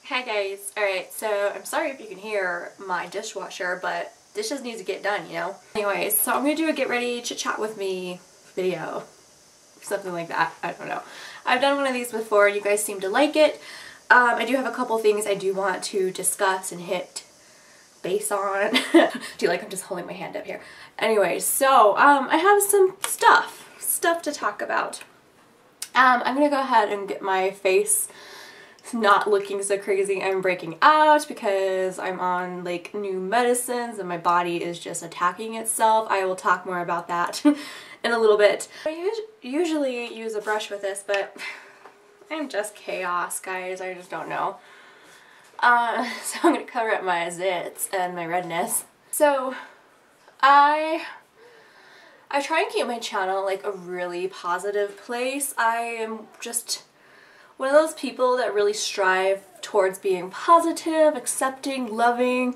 Hi guys, alright, so I'm sorry if you can hear my dishwasher, but dishes need to get done, you know? Anyways, so I'm gonna do a get ready chit chat with me video. Something like that, I don't know. I've done one of these before and you guys seem to like it. I do have a couple things I do want to discuss and hit base on. Do you like I'm just holding my hand up here? Anyways, so I have some stuff to talk about. I'm gonna go ahead and get my face not looking so crazy. I'm breaking out because I'm on like new medicines and my body is just attacking itself. I will talk more about that in a little bit. I usually use a brush with this, but I'm just chaos, guys. I just don't know. So I'm gonna cover up my zits and my redness. So I try and keep my channel like a really positive place. I am just one of those people that really strive towards being positive, accepting, loving,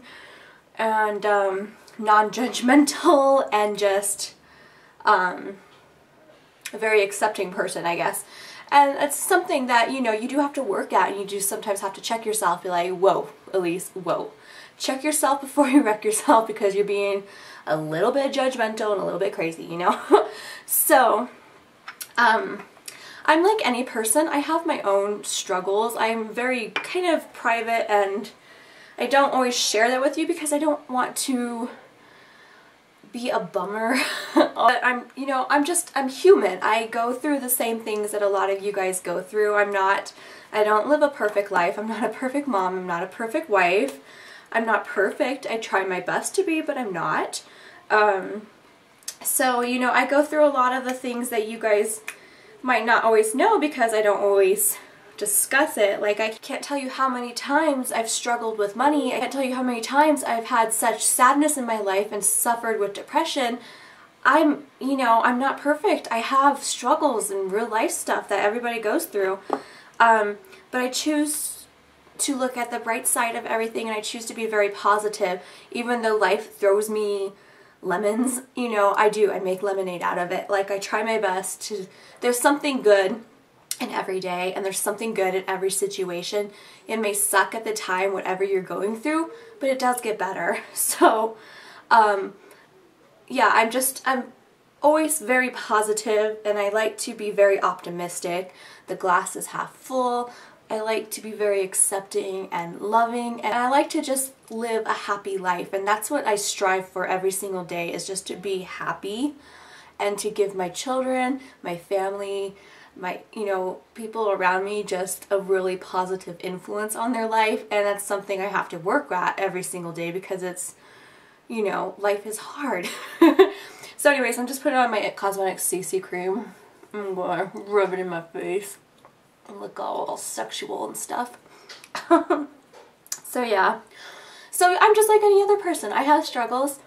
and non-judgmental, and just a very accepting person, I guess. And it's something that, you know, you do have to work at, and you do sometimes have to check yourself, be like, whoa, Elise, whoa. Check yourself before you wreck yourself, because you're being a little bit judgmental and a little bit crazy, you know? So, I'm like any person. I have my own struggles. I'm very kind of private and I don't always share that with you because I don't want to be a bummer. But I'm human. I go through the same things that a lot of you guys go through. I don't live a perfect life. I'm not a perfect mom. I'm not a perfect wife. I'm not perfect. I try my best to be, but I'm not. So, you know, I go through a lot of the things that you guys might not always know because I don't always discuss it. Like, I can't tell you how many times I've struggled with money. I can't tell you how many times I've had such sadness in my life and suffered with depression. I'm not perfect. I have struggles and real life stuff that everybody goes through. But I choose to look at the bright side of everything, and I choose to be very positive. Even though life throws me lemons, you know, I make lemonade out of it. Like, I try my best to, there's something good in every day, and there's something good in every situation. It may suck at the time, whatever you're going through, but it does get better. So, yeah, I'm always very positive, and I like to be very optimistic. The glass is half full. I like to be very accepting and loving, and I like to just live a happy life, and that's what I strive for every single day, is just to be happy and to give my children, my family, my, you know, people around me just a really positive influence on their life. And that's something I have to work at every single day because it's, you know, life is hard. So anyways, I'm just putting on my It Cosmetics CC cream. I'm gonna rub it in my face. Look all sexual and stuff. So yeah, so I'm just like any other person. I have struggles.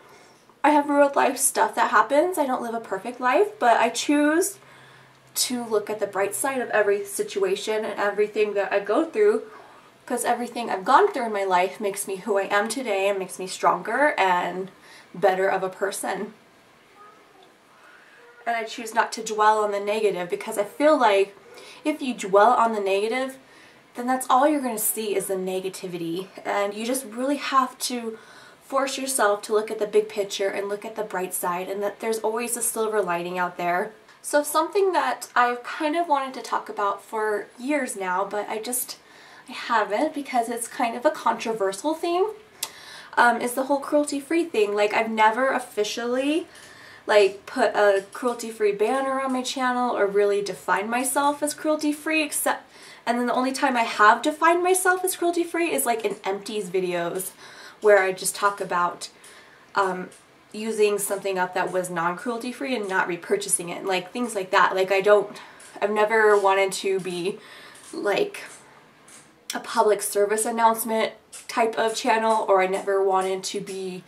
I have real life stuff that happens. I don't live a perfect life, but I choose to look at the bright side of every situation and everything that I go through, because everything I've gone through in my life makes me who I am today and makes me stronger and better of a person. And I choose not to dwell on the negative, because I feel like if you dwell on the negative, then that's all you're going to see is the negativity. And you just really have to force yourself to look at the big picture and look at the bright side, and that there's always a silver lining out there. So something that I've kind of wanted to talk about for years now, but I haven't, because it's kind of a controversial thing, is the whole cruelty-free thing. Like, I've never officially like put a cruelty-free banner on my channel or really defined myself as cruelty-free, and then the only time I have defined myself as cruelty-free is like in empties videos where I just talk about using something up that was non-cruelty-free and not repurchasing it, like things like that. Like, I've never wanted to be like a public service announcement type of channel, or I never wanted to be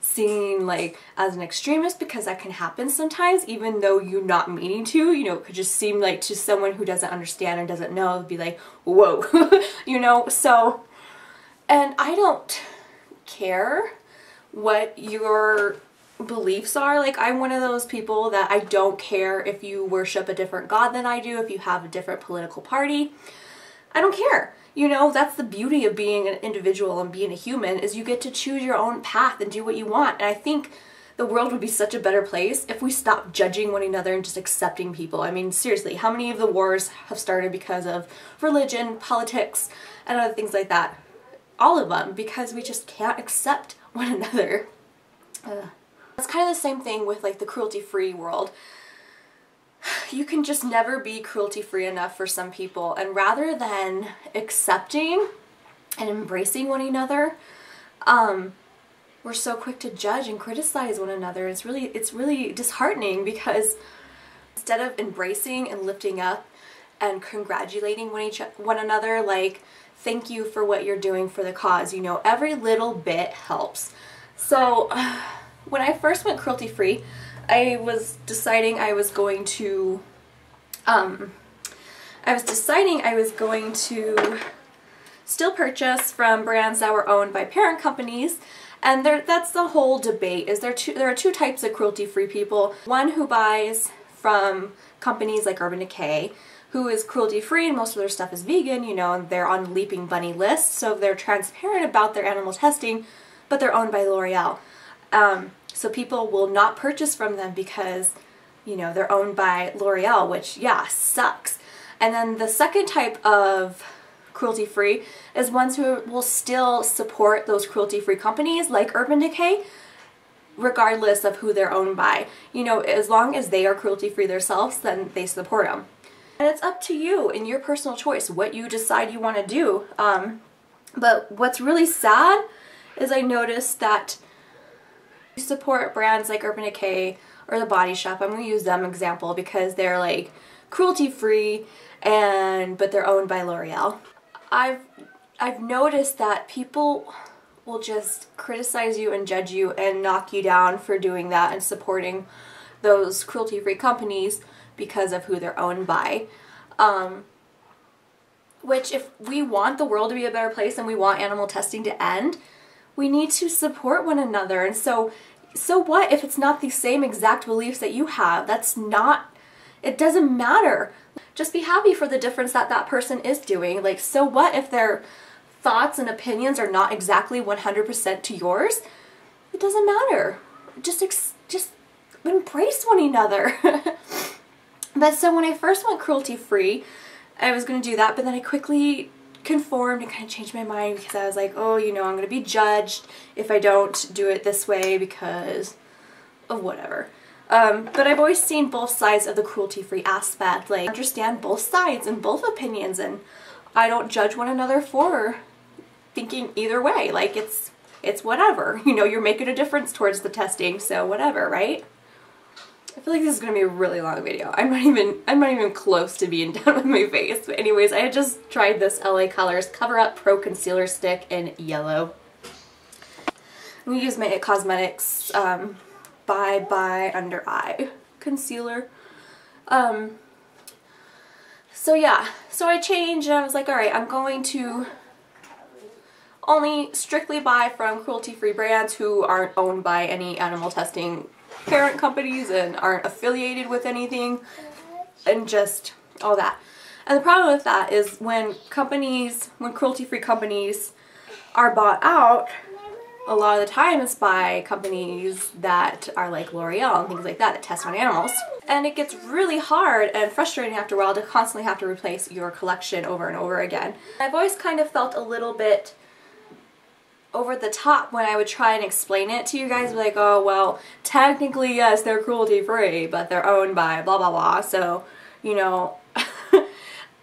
seen like as an extremist, because that can happen sometimes, even though you're not meaning to, you know. It could just seem like to someone who doesn't understand and doesn't know, it'd be like, whoa. You know, so, and I don't care what your beliefs are. Like, I'm one of those people that I don't care if you worship a different god than I do, if you have a different political party. I don't care. You know, that's the beauty of being an individual and being a human, is you get to choose your own path and do what you want. And I think the world would be such a better place if we stopped judging one another and just accepting people. I mean, seriously, how many of the wars have started because of religion, politics, and other things like that? All of them, because we just can't accept one another. It's kind of the same thing with like the cruelty-free world. You can just never be cruelty-free enough for some people, and rather than accepting and embracing one another, we're so quick to judge and criticize one another. It's really disheartening, because instead of embracing and lifting up and congratulating one another, like, thank you for what you're doing for the cause, you know, every little bit helps. So when I first went cruelty-free, I was deciding I was going to still purchase from brands that were owned by parent companies. And that's the whole debate, is there are two types of cruelty-free people. One who buys from companies like Urban Decay, who is cruelty-free and most of their stuff is vegan, you know, and they're on the Leaping Bunny list, so they're transparent about their animal testing, but they're owned by L'Oreal. So people will not purchase from them because, you know, they're owned by L'Oreal, which, yeah, sucks. And then the second type of cruelty-free is ones who will still support those cruelty-free companies like Urban Decay, regardless of who they're owned by. You know, as long as they are cruelty-free themselves, then they support them. And it's up to you and your personal choice what you decide you want to do. But what's really sad is I noticed that you support brands like Urban Decay or The Body Shop. I'm going to use them example because they're like cruelty-free, but they're owned by L'Oreal. I've noticed that people will just criticize you and judge you and knock you down for doing that and supporting those cruelty-free companies because of who they're owned by. Which, if we want the world to be a better place and we want animal testing to end, we need to support one another. And so what if it's not the same exact beliefs that you have? It doesn't matter. Just be happy for the difference that that person is doing. Like, so what if their thoughts and opinions are not exactly 100% to yours? It doesn't matter. Just embrace one another. But so when I first went cruelty-free, I was going to do that, but then I quickly conformed and kind of changed my mind because I was like, oh, you know, I'm going to be judged if I don't do it this way because of whatever. But I've always seen both sides of the cruelty-free aspect, like, understand both sides and both opinions, and I don't judge one another for thinking either way. Like, it's whatever, you know, you're making a difference towards the testing, so whatever, right? I feel like this is going to be a really long video. I'm not even close to being done with my face. But anyways, I had just tried this LA Colors Cover Up Pro Concealer Stick in yellow. I'm going to use my It Cosmetics Bye Under Eye Concealer. So yeah, so I changed and I was like, alright, I'm going to only strictly buy from cruelty-free brands who aren't owned by any animal testing parent companies and aren't affiliated with anything, and just all that. And the problem with that is when cruelty-free companies are bought out, a lot of the time it's by companies that are like L'Oreal and things like that test on animals. And it gets really hard and frustrating after a while to constantly have to replace your collection over and over again. I've always kind of felt a little bit over the top when I would try and explain it to you guys, like, oh, well, technically, yes, they're cruelty-free, but they're owned by blah, blah, blah. So, you know,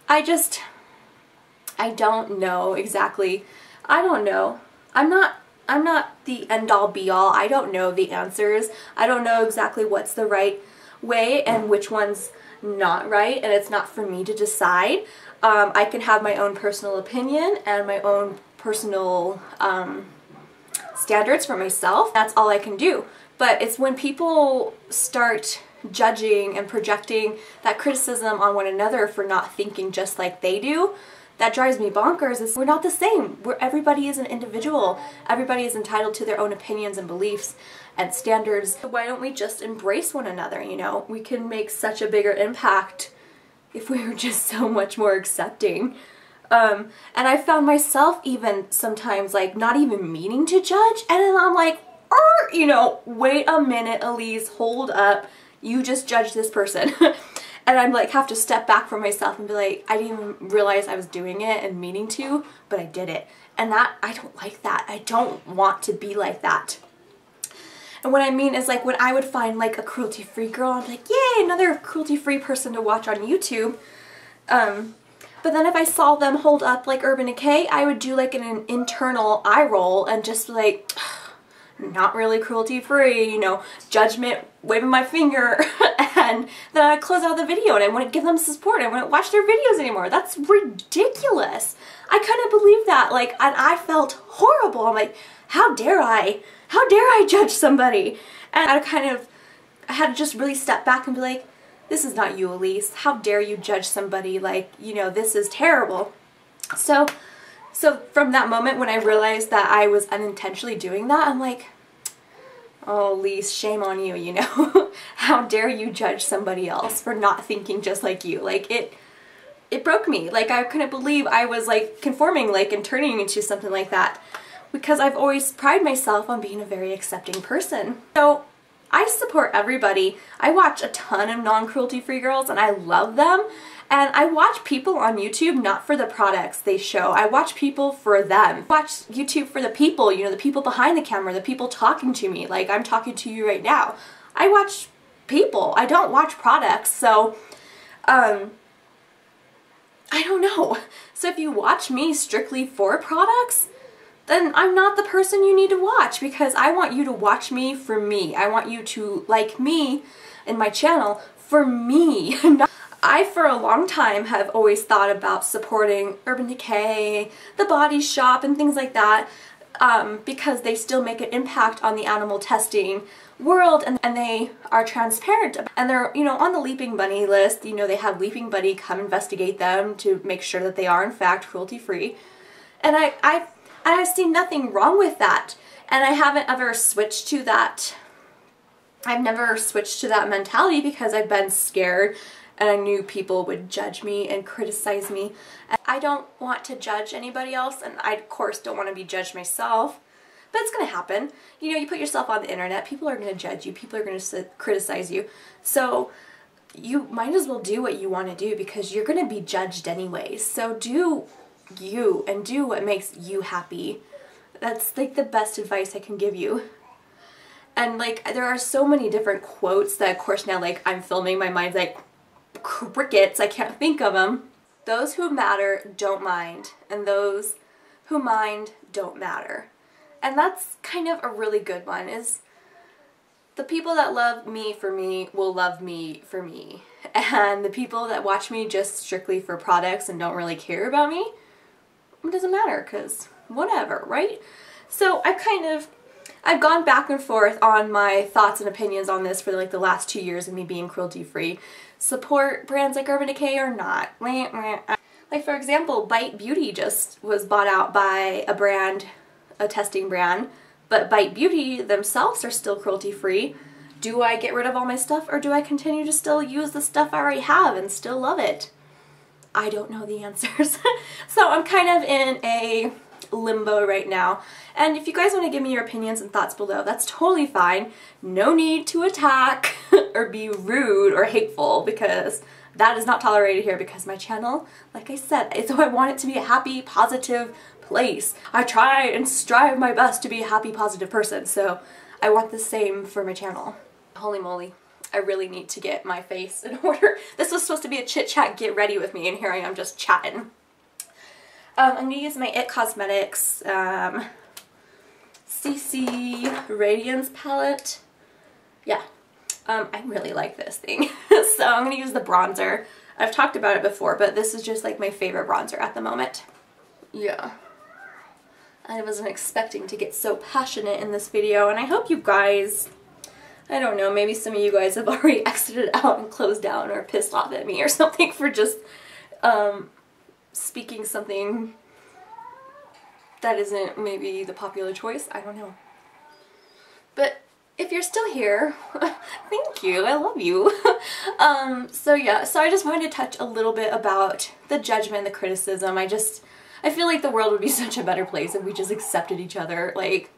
I don't know exactly. I don't know. I'm not the end-all be-all. I don't know the answers. I don't know exactly what's the right way and which one's not right, and it's not for me to decide. I can have my own personal opinion and my own personal standards for myself. That's all I can do. But it's when people start judging and projecting that criticism on one another for not thinking just like they do, that drives me bonkers. We're not the same. Everybody is an individual. Everybody is entitled to their own opinions and beliefs and standards. So why don't we just embrace one another, you know? We can make such a bigger impact if we were just so much more accepting And I found myself even sometimes like not even meaning to judge, and then I'm like, you know, wait a minute, Elise, hold up, you just judged this person. And I'm like, have to step back from myself and be like, I didn't even realize I was doing it and meaning to, but I did it. And that, I don't like that. I don't want to be like that. And what I mean is like when I would find like a cruelty-free girl, I'm like, yay, another cruelty-free person to watch on YouTube. But then if I saw them hold up like Urban Decay, I would do like an internal eye roll and just like, not really cruelty-free, you know, judgment, waving my finger, and then I'd close out the video and I wouldn't give them support. I wouldn't watch their videos anymore. That's ridiculous. I couldn't believe that. Like, and I felt horrible. I'm like, how dare I? How dare I judge somebody? And I had to just really step back and be like, this is not you, Elise. How dare you judge somebody? Like, you know, this is terrible. So from that moment when I realized that I was unintentionally doing that, I'm like, oh, Elise, shame on you, you know? How dare you judge somebody else for not thinking just like you? Like, it broke me. Like, I couldn't believe I was like conforming, like, and turning into something like that, because I've always prided myself on being a very accepting person. So I support everybody. I watch a ton of non-cruelty-free girls and I love them. And I watch people on YouTube not for the products they show. I watch people for them. I watch YouTube for the people, you know, the people behind the camera, the people talking to me. Like I'm talking to you right now. I watch people. I don't watch products. So, I don't know. So if you watch me strictly for products, then I'm not the person you need to watch, because I want you to watch me for me. I want you to like me and my channel for me. I, for a long time, have always thought about supporting Urban Decay, The Body Shop, and things like that, because they still make an impact on the animal testing world, and they are transparent, and they're, you know, on the Leaping Bunny list. You know, they have Leaping Bunny come investigate them to make sure that they are in fact cruelty-free, and I've seen nothing wrong with that, and I haven't ever switched to that. I've never switched to that mentality because I've been scared and I knew people would judge me and criticize me. And I don't want to judge anybody else, and I of course don't want to be judged myself, but it's gonna happen. You know, you put yourself on the internet, people are gonna judge you, people are gonna criticize you, so you might as well do what you want to do because you're gonna be judged anyway. So do you and do what makes you happy. That's like the best advice I can give you. And like there are so many different quotes that of course now like I'm filming, my mind's like crickets, I can't think of them. Those who matter don't mind, and those who mind don't matter. And that's kind of a really good one, is the people that love me for me will love me for me, and the people that watch me just strictly for products and don't really care about me, it doesn't matter, because whatever, right? So I've gone back and forth on my thoughts and opinions on this for like the last 2 years of me being cruelty-free. Support brands like Urban Decay or not. Like for example, Bite Beauty just was bought out by a brand, a testing brand, but Bite Beauty themselves are still cruelty-free. Do I get rid of all my stuff, or do I continue to still use the stuff I already have and still love it? I don't know the answers. So I'm kind of in a limbo right now. And if you guys want to give me your opinions and thoughts below, that's totally fine. No need to attack or be rude or hateful, because that is not tolerated here, because my channel, like I said, so I want it to be a happy, positive place. I try and strive my best to be a happy, positive person, so I want the same for my channel. Holy moly. I really need to get my face in order. This was supposed to be a chit chat, get ready with me, and here I am just chatting. I'm going to use my It Cosmetics CC Radiance palette. Yeah, I really like this thing. So I'm going to use the bronzer. I've talked about it before, but this is just like my favorite bronzer at the moment. Yeah. I wasn't expecting to get so passionate in this video, and I hope you guys, I don't know, maybe some of you guys have already exited out and closed down or pissed off at me or something for just speaking something that isn't maybe the popular choice. I don't know. But if you're still here, thank you, I love you. So yeah, so I just wanted to touch a little bit about the judgment, the criticism. I feel like the world would be such a better place if we just accepted each other, like,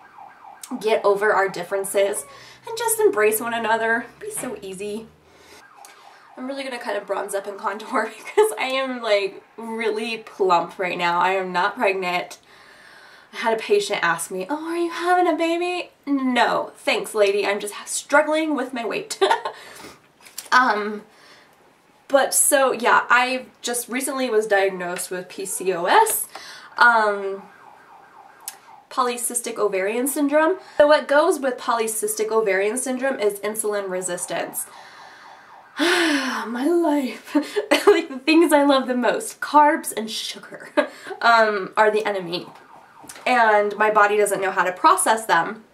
get over our differences and just embrace one another. It'd be so easy. I'm really gonna kind of bronze up and contour because I am like really plump right now. I am not pregnant. I had a patient ask me, oh, are you having a baby? No, thanks lady, I'm just struggling with my weight. But so yeah, I just recently was diagnosed with PCOS, polycystic ovarian syndrome. So what goes with polycystic ovarian syndrome is insulin resistance. My life. Like the things I love the most, carbs and sugar, are the enemy. And my body doesn't know how to process them.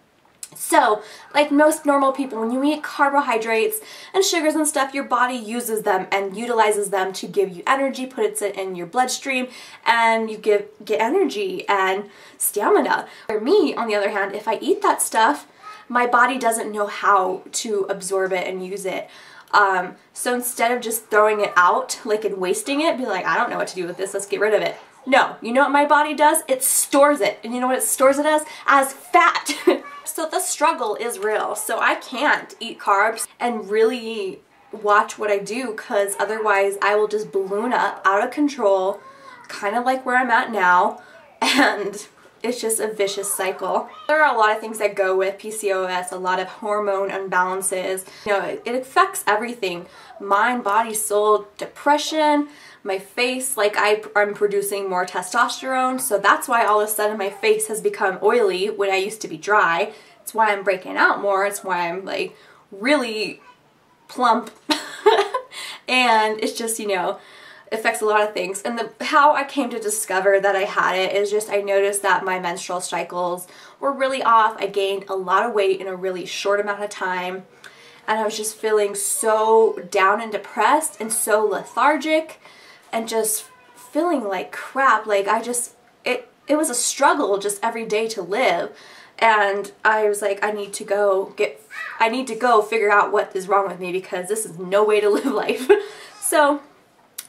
So, like most normal people, when you eat carbohydrates and sugars and stuff, your body uses them and utilizes them to give you energy, puts it in your bloodstream, and you get energy and stamina. For me, on the other hand, if I eat that stuff, my body doesn't know how to absorb it and use it. So instead of just throwing it out, like, and wasting it, be like, I don't know what to do with this, let's get rid of it. No, you know what my body does? It stores it. And you know what it stores it as? As fat. So the struggle is real. So I can't eat carbs and really watch what I do, because otherwise I will just balloon up out of control, kind of like where I'm at now, and it's just a vicious cycle. There are a lot of things that go with PCOS, a lot of hormone imbalances. You know, it affects everything. Mind, body, soul, depression, my face, like I'm producing more testosterone, so that's why all of a sudden my face has become oily when I used to be dry. It's why I'm breaking out more. It's why I'm like really plump. And it's just, you know, affects a lot of things. And how I came to discover that I had it is just I noticed that my menstrual cycles were really off. I gained a lot of weight in a really short amount of time, and I was just feeling so down and depressed and so lethargic and just feeling like crap. Like it was a struggle just every day to live. And I was like, I need to go figure out what is wrong with me, because this is no way to live life. So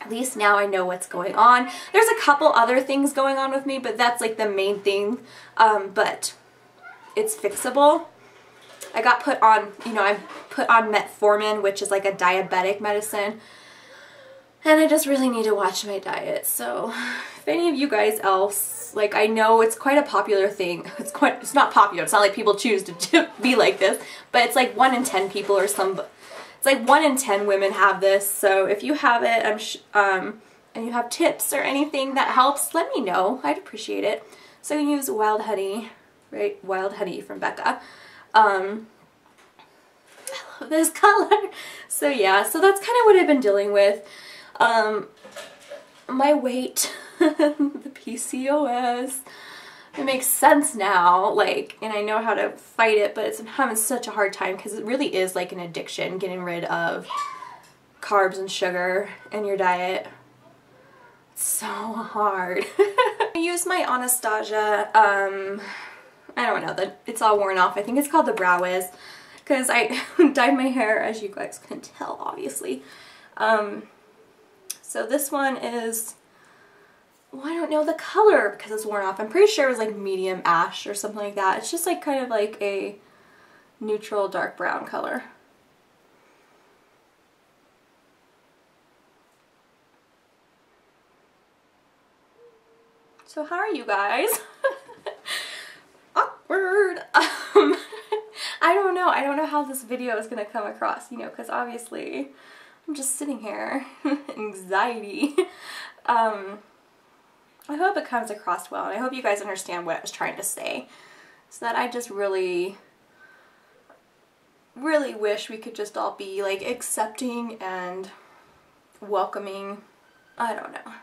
at least now I know what's going on. There's a couple other things going on with me, but that's like the main thing. But it's fixable. I got put on, you know, I put on metformin, which is like a diabetic medicine. And I just really need to watch my diet. So if any of you guys else, like, I know it's quite a popular thing. It's not popular. It's not like people choose to be like this, but it's like 1 in 10 people or some. It's like 1 in 10 women have this. So if you have it, and you have tips or anything that helps, let me know. I'd appreciate it. So you can use wild honey, right? Wild honey from Becca. I love this color. So yeah, so that's kind of what I've been dealing with. My weight, the PCOS. It makes sense now, like, and I know how to fight it, but I'm having such a hard time because it really is like an addiction, getting rid of carbs and sugar in your diet. It's so hard. I use my Anastasia, I don't know, it's all worn off. I think it's called the Brow Wiz, because I dyed my hair, as you guys can tell, obviously. So this one is, well, I don't know the color because it's worn off. I'm pretty sure it was like medium ash or something like that. It's just like kind of like a neutral dark brown color. So how are you guys? Awkward. I don't know. I don't know how this video is going to come across, you know, because obviously I'm just sitting here. Anxiety. I hope it comes across well, and I hope you guys understand what I was trying to say. So that I just really wish we could just all be like accepting and welcoming. I don't know.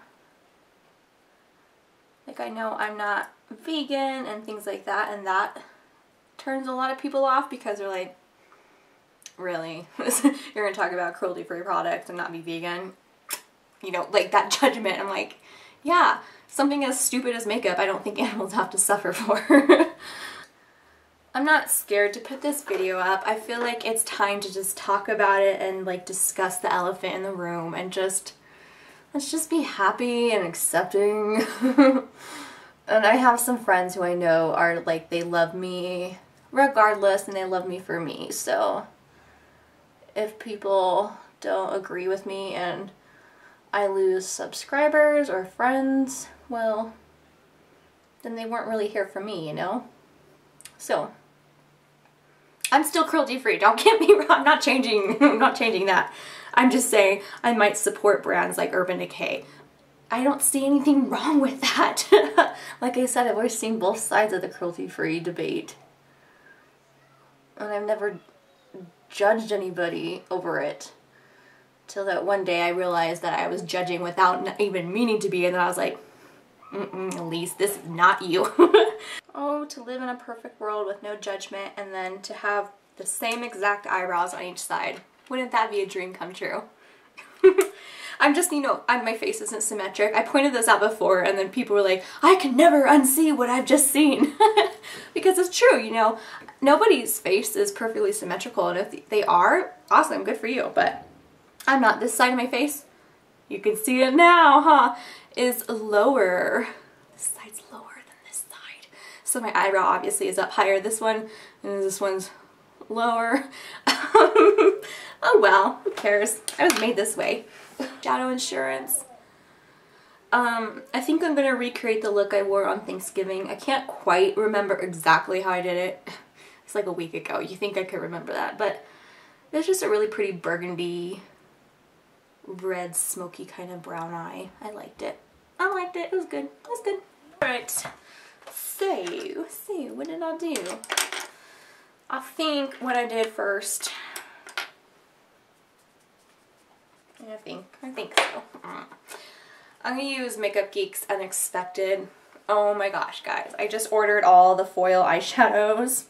Like, I know I'm not vegan and things like that, and that turns a lot of people off because they're like, really? You're gonna talk about cruelty-free products and not be vegan? You know, like that judgment. I'm like, yeah, something as stupid as makeup I don't think animals have to suffer for. I'm not scared to put this video up. I feel like it's time to just talk about it and like discuss the elephant in the room and just, let's just be happy and accepting. And I have some friends who I know are like, they love me regardless and they love me for me. So if people don't agree with me and I lose subscribers or friends, well, then they weren't really here for me, you know? So I'm still cruelty free, don't get me wrong, I'm not changing that. I'm just saying I might support brands like Urban Decay. I don't see anything wrong with that. Like I said, I've always seen both sides of the cruelty free debate. And I've never judged anybody over it. Till that one day I realized that I was judging without even meaning to be, and then I was like, Elise, this is not you. Oh, to live in a perfect world with no judgment and then to have the same exact eyebrows on each side. Wouldn't that be a dream come true? I'm just, you know, my face isn't symmetric. I pointed this out before and then people were like, I can never unsee what I've just seen. Because it's true, you know, nobody's face is perfectly symmetrical, and if they are, awesome, good for you, but I'm not. This side of my face, you can see it now, huh, is lower. This side's lower than this side. So my eyebrow obviously is up higher, this one, and this one's lower. Oh well, who cares? I was made this way. Shadow insurance. I think I'm gonna recreate the look I wore on Thanksgiving. I can't quite remember exactly how I did it. It's like a week ago. You think I could remember that, but it was just a really pretty burgundy, red, smoky kind of brown eye. I liked it. I liked it. It was good. It was good. Alright. So, what did I do? I think what I did first, I think so. I'm gonna use MakeupGeek's Unexpected. Oh my gosh, guys. I just ordered all the foil eyeshadows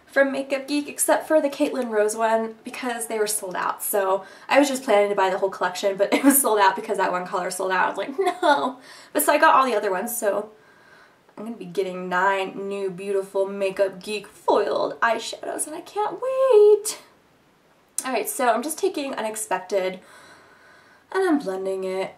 from MakeupGeek except for the Caitlin Rose one because they were sold out. So I was just planning to buy the whole collection, but it was sold out because that one color sold out. I was like, no. But so I got all the other ones, so I'm going to be getting 9 new beautiful MakeupGeek foiled eyeshadows and I can't wait. Alright, so I'm just taking Unexpected and I'm blending it.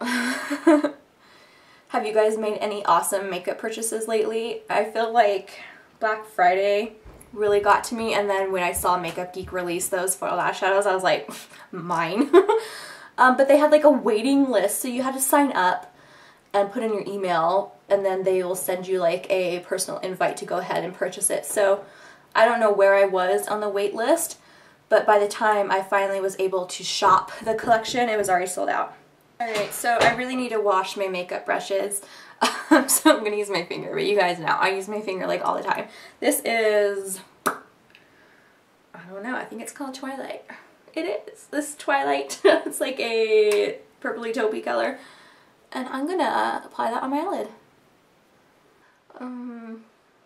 Have you guys made any awesome makeup purchases lately? I feel like Black Friday really got to me, and then when I saw MakeupGeek release those foil eyeshadows, I was like, mine. But they had like a waiting list, so you had to sign up and put in your email, and then they will send you like a personal invite to go ahead and purchase it. So I don't know where I was on the wait list, but by the time I finally was able to shop the collection, it was already sold out. Alright, so I really need to wash my makeup brushes. So I'm going to use my finger, but you guys know, I use my finger like all the time. This is, I don't know, I think it's called Twilight. It is. This is Twilight. It's like a purpley taupey color. And I'm going to apply that on my eyelid.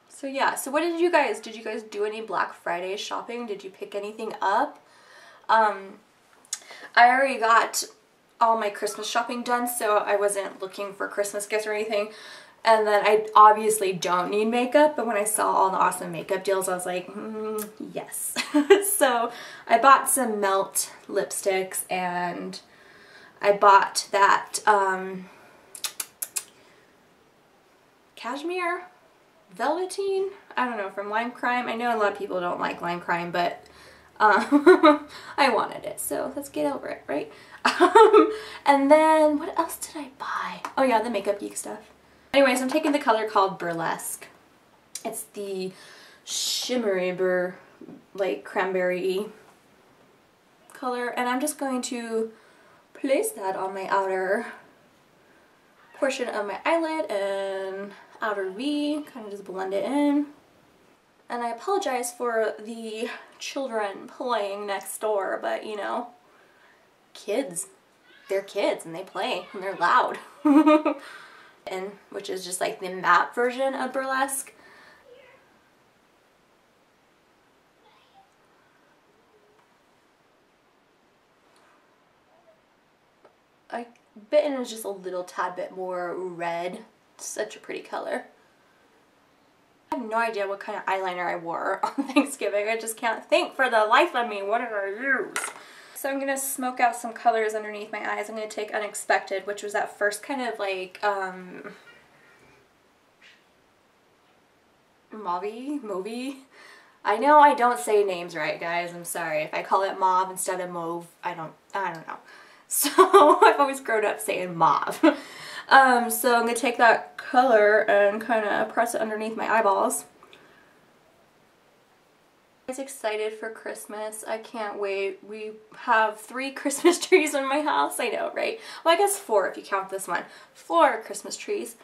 So yeah, so what did you guys do any Black Friday shopping? Did you pick anything up? I already got all my Christmas shopping done, so I wasn't looking for Christmas gifts or anything. And then I obviously don't need makeup, but when I saw all the awesome makeup deals, I was like, yes. So I bought some Melt lipsticks, and I bought that cashmere velveteen, I don't know, from Lime Crime. I know a lot of people don't like Lime Crime, but I wanted it, so let's get over it, right? And then what else did I buy? Oh yeah, the MakeupGeek stuff. Anyways, I'm taking the color called Burlesque. It's the shimmery like cranberry color, and I'm just going to place that on my outer portion of my eyelid and outer V, kind of just blend it in. And I apologize for the children playing next door, but you know, kids, they're kids and they play and they're loud. And which is just like the matte version of Burlesque. Bitten is just a little tad bit more red. Such a pretty color. I have no idea what kind of eyeliner I wore on Thanksgiving. I just can't think for the life of me. What did I use? So I'm going to smoke out some colors underneath my eyes. I'm going to take Unexpected, which was that first kind of like mauve. I know I don't say names right, guys. I'm sorry. If I call it mauve instead of mauve, I don't know. So I've always grown up saying mauve. So I'm going to take that color and kind of press it underneath my eyeballs. I'm excited for Christmas. I can't wait. We have 3 Christmas trees in my house. I know, right? Well, I guess 4 if you count this one. 4 Christmas trees.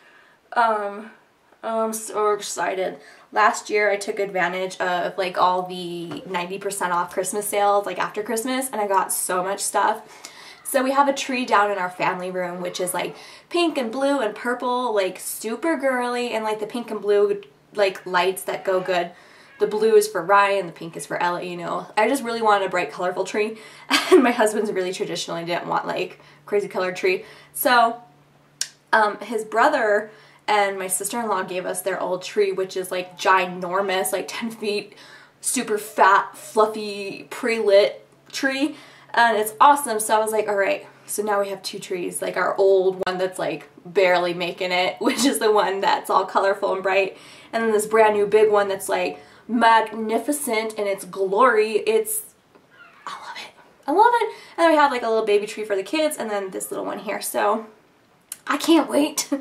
I'm so excited. Last year I took advantage of like all the 90% off Christmas sales like after Christmas, and I got so much stuff. So we have a tree down in our family room, which is like pink and blue and purple, like super girly, and like the pink and blue like lights that go good. The blue is for Ryan, the pink is for Ella, you know. I just really wanted a bright, colorful tree, and my husband's really traditional and didn't want like crazy colored tree. So his brother and my sister-in-law gave us their old tree, which is like ginormous, like 10 feet, super fat, fluffy, pre-lit tree, and it's awesome. So I was like, all right, so now we have 2 trees, like our old one that's like barely making it, which is the one that's all colorful and bright, and then this brand new big one that's like magnificent in its glory. I love it. I love it. And then we have like a little baby tree for the kids, and then this little one here. So I can't wait.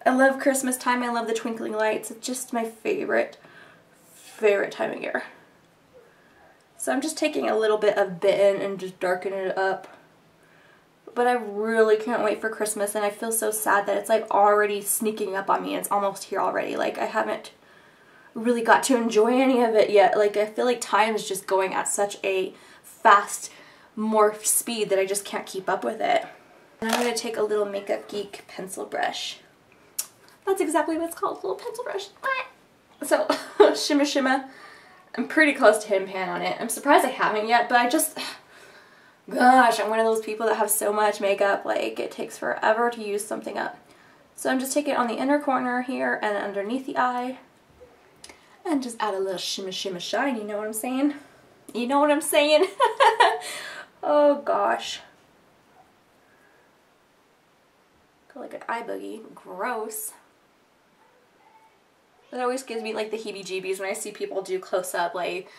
I love Christmas time. I love the twinkling lights. It's just my favorite time of year. So I'm just taking a little bit of Bitten and just darkening it up. But I really can't wait for Christmas, and I feel so sad that it's like already sneaking up on me. It's almost here already. Like I haven't really got to enjoy any of it yet. Like I feel like time is just going at such a fast morph speed that I just can't keep up with it. And I'm going to take a little MakeupGeek pencil brush. That's exactly what it's called, a little pencil brush. So, shimma. I'm pretty close to hitting pan on it. I'm surprised I haven't yet, but gosh, I'm one of those people that have so much makeup, like it takes forever to use something up. So I'm just taking it on the inner corner here and underneath the eye. And just add a little shimma shine, you know what I'm saying? You know what I'm saying? Oh gosh. Got like an eye boogie. Gross. That always gives me like the heebie-jeebies when I see people do close-up like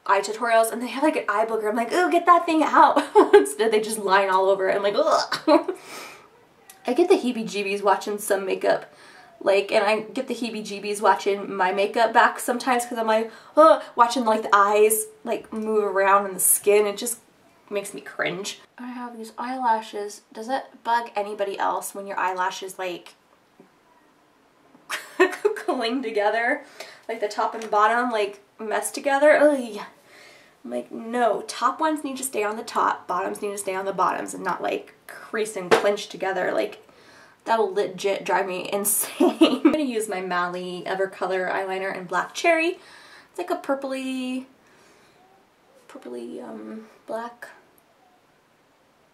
eye tutorials and they have like an eye booger. I'm like, oh, get that thing out. Instead they just line all over it. I'm like, ugh. I get the heebie-jeebies watching some makeup. Like, and I get the heebie-jeebies watching my makeup back sometimes because I'm like, oh, watching like the eyes like move around in the skin. It just makes me cringe. I have these eyelashes. Does it bug anybody else when your eyelashes like cling together? Like the top and bottom like mess together? Ugh. I'm like, no. Top ones need to stay on the top. Bottoms need to stay on the bottoms and not like crease and clinch together. Like, that'll legit drive me insane. I'm going to use my Mally Evercolor eyeliner in Black Cherry. It's like a purpley black.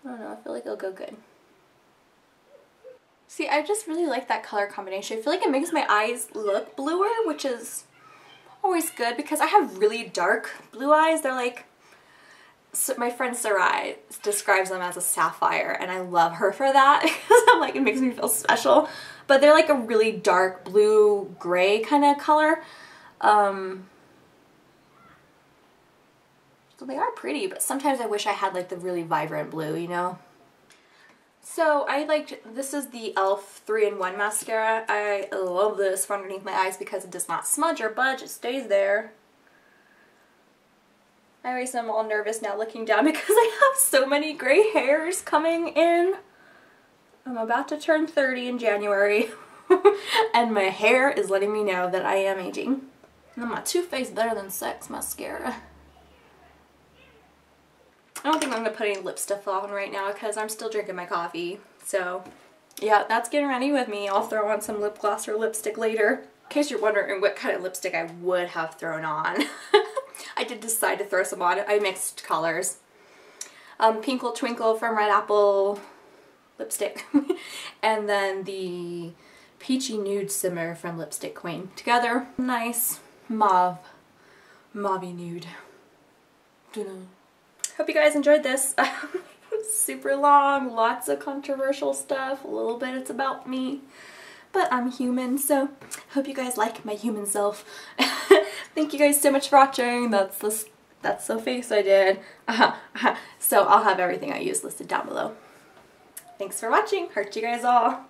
I don't know, I feel like it'll go good. See, I just really like that color combination. I feel like it makes my eyes look bluer, which is always good because I have really dark blue eyes. They're like, so my friend Sarai describes them as a sapphire, and I love her for that because I'm like, it makes me feel special. But they're like a really dark blue gray kind of color. So they are pretty, but sometimes I wish I had like the really vibrant blue, you know? So this is the e.l.f. 3-in-1 mascara. I love this for underneath my eyes because it does not smudge or budge, it stays there. I always am all nervous now looking down because I have so many gray hairs coming in. I'm about to turn 30 in January and my hair is letting me know that I am aging. And my Too Faced Better Than Sex mascara. I don't think I'm going to put any lip stuff on right now because I'm still drinking my coffee. So yeah, that's getting ready with me. I'll throw on some lip gloss or lipstick later. In case you're wondering what kind of lipstick I would have thrown on. I did decide to throw some on. I mixed colors. Pinkle Twinkle from Red Apple lipstick. And then the Peachy Nude Simmer from Lipstick Queen. Together, nice. Mauve. Mauvey nude. Dunno. Hope you guys enjoyed this. Super long, lots of controversial stuff, a little bit it's about me. But I'm human, so hope you guys like my human self. Thank you guys so much for watching. That's the face I did. So I'll have everything I use listed down below. Thanks for watching. Heart you guys all.